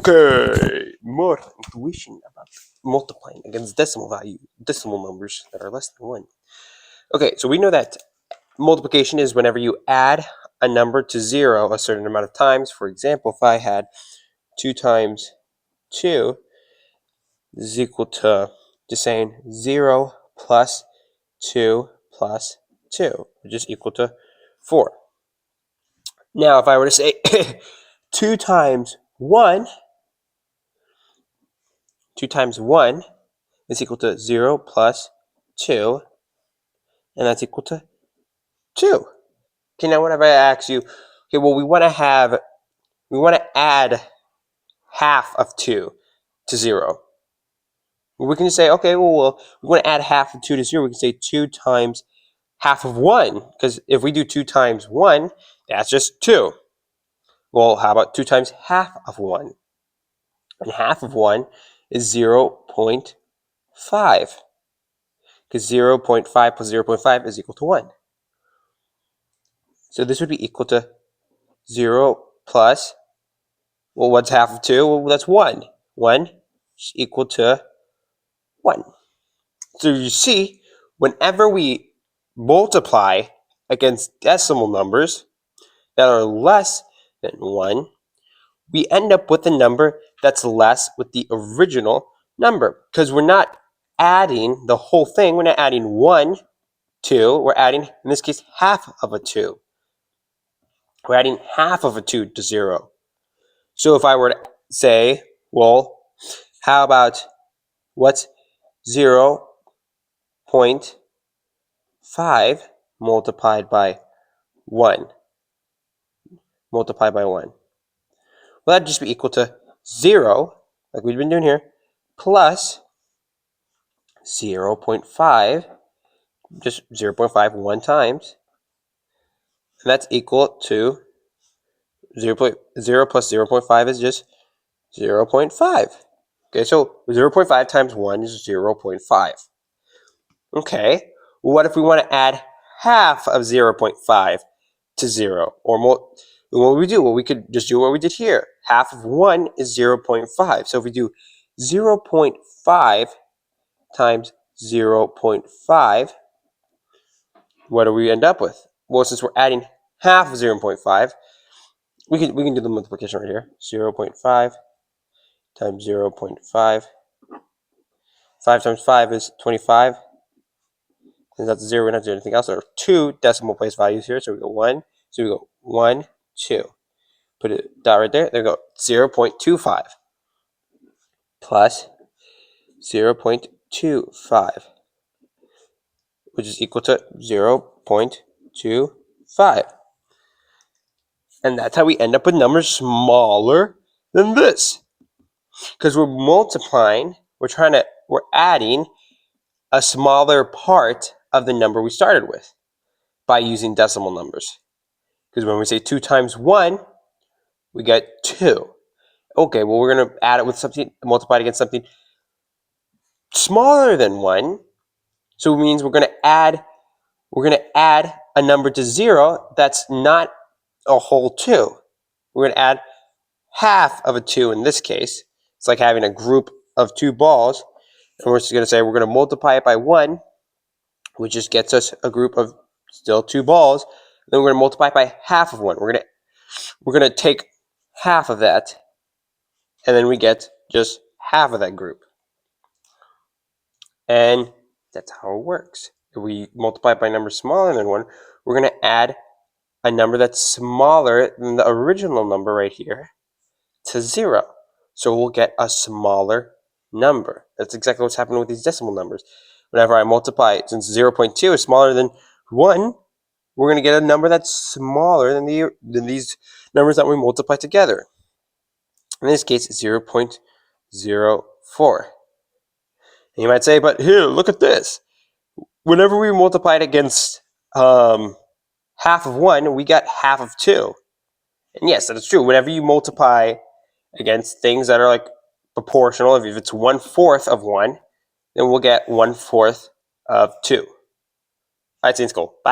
Okay, more intuition about multiplying against decimal numbers that are less than 1. Okay, so we know that multiplication is whenever you add a number to 0 a certain amount of times. For example, if I had 2 times 2 is equal to just saying 0 plus 2 plus 2, which is equal to 4. Now, if I were to say 2 times 1 is equal to 0 plus 2, and that's equal to 2. Okay, now what if I ask you, okay, well, we want to add half of 2 to 0. We can just say, okay, well, we want to add half of 2 to 0. We can say 2 times half of 1, because if we do 2 times 1, that's just 2. Well, how about 2 times half of 1? And half of 1 is 0.5, because 0.5 plus 0.5 is equal to 1. So this would be equal to 0 plus, well, what's half of 2? Well, that's 1. 1 is equal to 1. So you see, whenever we multiply against decimal numbers that are less than 1, we end up with a number that's less with the original number, because we're not adding the whole thing. We're not adding 1, 2. We're adding, in this case, half of a 2. We're adding half of a 2 to 0. So if I were to say, well, how about what's 0.5 multiplied by 1? Multiplied by 1. Well, that'd just be equal to 0, like we've been doing here, plus 0.5, just 0.5 1 times. And that's equal to 0 plus 0.5 is just 0.5. Okay, so 0.5 times 1 is 0.5. Okay, what if we want to add half of 0.5 to 0? Or more, what would we do? Well, we could just do what we did here. Half of 1 is 0.5. So if we do 0.5 times 0.5, what do we end up with? Well, since we're adding half of 0.5, we can do the multiplication right here. 0.5 times 0.5. 5 times 5 is 25. Since that's 0, we don't have to do anything else. There are 2 decimal place values here. So we go 1. So we go 1, 2. Put a dot right there. There we go. 0.25 plus 0.25, which is equal to 0.25. And that's how we end up with numbers smaller than this. Because we're multiplying, we're adding a smaller part of the number we started with by using decimal numbers. Because when we say 2 times 1, we get 2. Okay, well, we're going to add it with something, multiply it against something smaller than 1. So it means we're going to add a number to 0 that's not a whole 2. We're going to add half of a 2 in this case. It's like having a group of 2 balls. And we're just going to say we're going to multiply it by 1, which just gets us a group of still 2 balls. Then we're going to multiply it by half of 1. We're going to take half of that, and then we get just half of that group. And that's how it works. If we multiply it by a number smaller than 1, we're going to add a number that's smaller than the original number right here to 0. So we'll get a smaller number. That's exactly what's happening with these decimal numbers. Whenever I multiply, since 0.2 is smaller than 1, we're going to get a number that's smaller than these numbers that we multiply together. In this case, 0.04. And you might say, but here, look at this. Whenever we multiply it against half of 1, we got half of 2. And yes, that is true. Whenever you multiply against things that are like proportional, if it's 1/4 of 1, then we'll get 1/4 of 2. All right, see you in school. Bye.